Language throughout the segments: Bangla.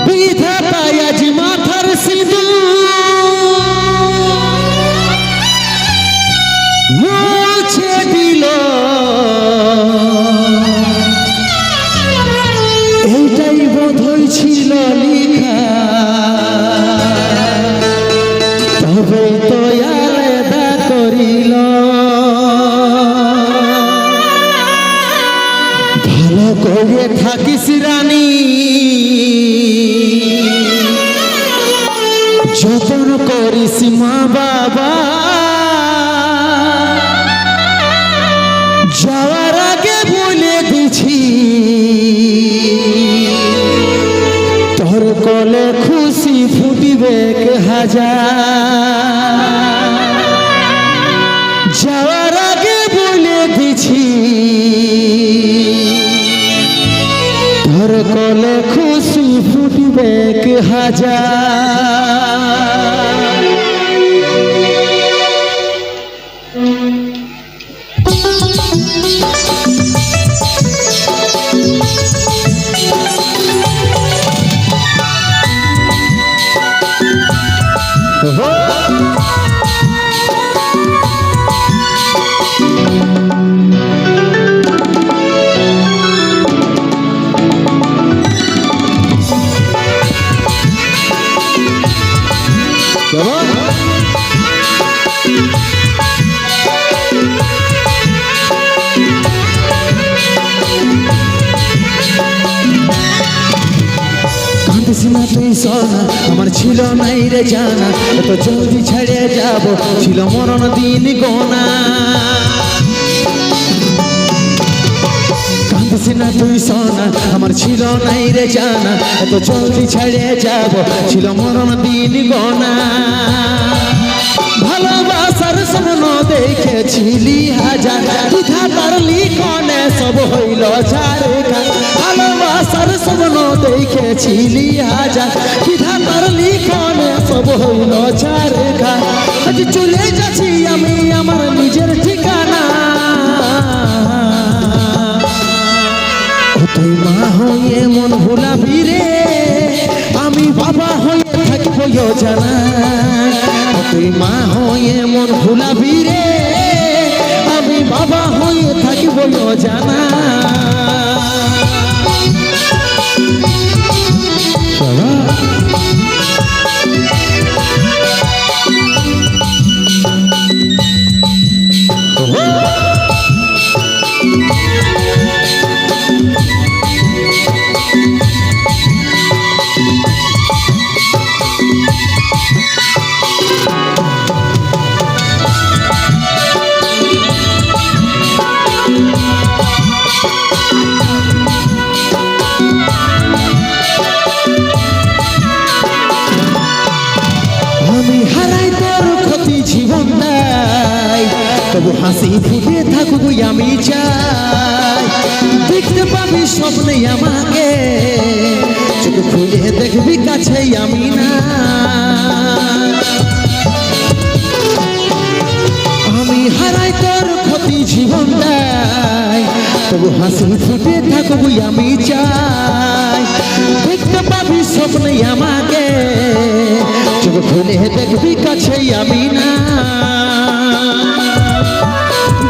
বিধাতায় আজ মাথার সিঁদুর মুছে দিল, এইটাই বোধহয় ছিল লিখা, তবে তো আলাদা করিল। ভালো করে থাকিস রানী, যতন করিস মা বাবা, যাওয়ার আগে বলে দিছি তোর কলে খুশি ফুটিবে হাজার। যাওয়ার আগে বলে দিছি তোর কলে খুশি ফুটিবে হাজার। তুই সোনা আমার ছিল নাই রে জানা, এত জলদি ছেড়ে যাব ছিল মরণ দিন গোনা। কাঁদিস না তুই সোনা আমার ছিল নাই রে জানা, এত জলদি ছেড়ে যাব ছিল মরণ দিন গোনা। ভালোবাসার স্বপ্ন দেখেছিলি হাজার, বিধাতার লিখনে সব হইল ঝাড়খা। ভালোবাসার স্বপ্ন দেখেছিলি হাজার, বিধাতার লিখনে সব হইল ঝাড়খা। আজ চলে যাচ্ছি আমি আমার নিজের ঠিকানা, তুই মা হয়ে মন ভুলাবি রে, আমি বাবা হয়ে থাকবো জানা। তুই মা হয়ে মন ভুলাবি রে, আমি বাবা হয়ে থাকবো জানা। তবু হাসি ফুটে থাকবো আমি চাই, দেখতে পাবি স্বপ্নে আমাকে, চোখ খুলে দেখবি কাছে আমি না। আমি হারাই তোর ক্ষতি জীবনটাই, তবু হাসি ফুটে থাকবো আমি চাই, দেখতে পাবি স্বপ্নে আমাকে, চোখ খুলে দেখবি কাছে আমি না।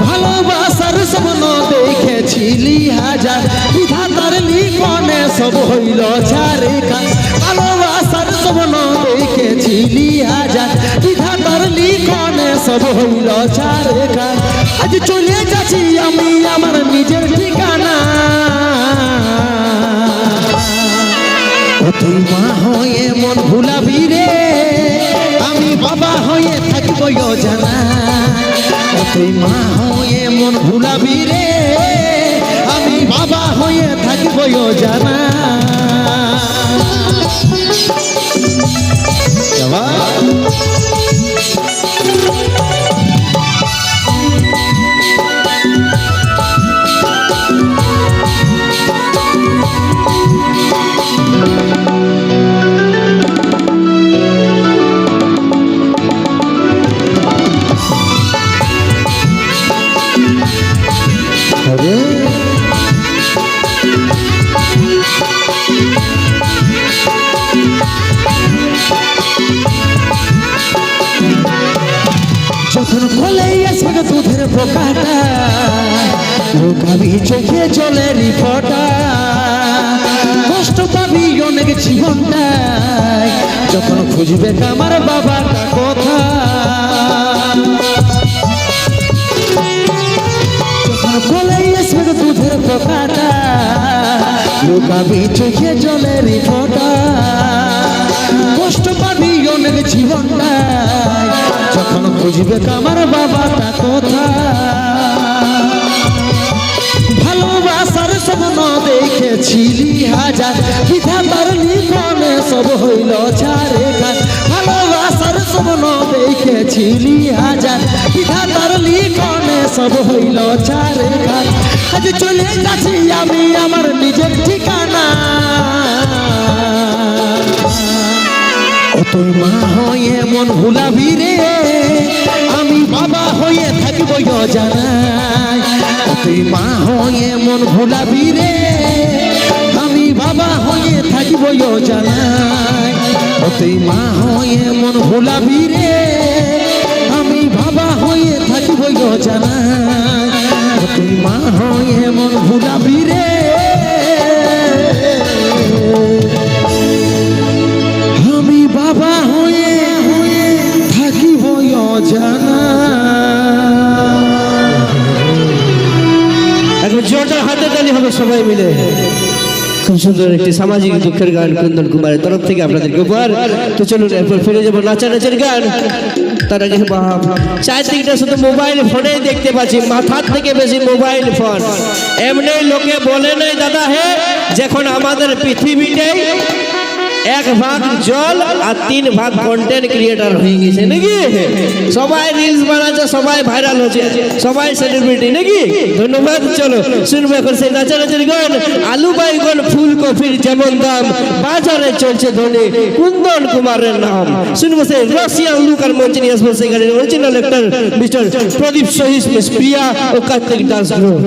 ভালোবাসার স্বপ্ন দেখেছিলি হাজার, বিধাতার লিখনে সব হইল ঝাড়খা। ভালোবাসার স্বপ্ন দেখেছিলি হাজার, বিধাতার লিখনে সব হইল ঝাড়খা। আজ চলে যাচ্ছি আমি আমার নিজের ঠিকানা, তুই মা হয়ে মন ভুলাবি রে, আমি বাবা হয়ে থাকবো জানা। তুই মা হয়ে মন ভুলাবি রে, আমি বাবা হয়ে থাকবো জানা। লুকাবি চোখে জলের ফোঁটা, কষ্ট পাবি অনেক জীবনটায় যখন খুঁজবে আমার বাবাটা কথা। যখন বলে আসবে দুধের পোকাটা, লুকাবি চোখে জলের ফোঁটা, কষ্ট পাবি অনেক জীবনটায় যখন খুঁজবে আমার বাবাটা কথা। ভালোবাসার স্বপ্ন দেখেছিলি হাজার, বিধাতার লিখনে সব হইল ছাড়ে ঘাট। ভালোবাসার স্বপ্ন দেখেছিলি হাজার, বিধাতার লিখনে সব হইল ছাড়ে ঘাট। আজ চলে যাচ্ছি আমি আমার নিজের ঠিকানা, ও তুই মা হয়ে মন ভুলাবি রে, আমি বাবা হয়ে থাকব অজানায়। ও তুই মা হয়ে মন ভুলাবি রে, আমি বাবা হয়ে থাকব অজানায়। ও তুই মা হয়ে মন ভুলাবি রে, আমি বাবা হয়ে থাকব অজানায়। ও তুই মা হয়ে মন ভুলাবি রে, আমি বাবা হয়ে থাকিব অজানা। এখন জোরদার হাতে তালি হবে সবাই মিলে। খুব সুন্দর একটি সামাজিক দুঃখের গান কুন্দন কুমারের তরফ থেকে আপনাদেরকে উপহার। তো চলুন এরপর ফিরে যাবো নাচানাচের গান। তার আগে চারদিকটা শুধু মোবাইল ফোনেই দেখতে পাচ্ছি, মাথার থেকে বেশি মোবাইল ফোন। এমনি লোকে বলে নাই দাদা হে, যখন আমাদের পৃথিবীটাই 1 ভাগ জল আর 3 ভাগ কন্টেন্ট ক্রিয়েটার হয়ে গেছে নাকি? সবাই রিলস বানাচ্ছে, সবাই ভাইরাল হচ্ছে, সবাই সেলিব্রিটি নাকি? ধন্যবাদ। চলো শুনবো এখন সেই নাচানাচির গান। আলু বাইগন ফুলকপির যেমন দাম, বাজারে চলছে ধনে কুন্দন কুমারের নাম। শুনবো সেই রাশিয়ান লুক আর মঞ্চে নিয়ে আসবো সেই গানের অরিজিনাল অ্যাক্টর মিস্টার প্রদীপ সহিস, মিস প্রিয়া ও কার্তিক দাস গ্রুপ।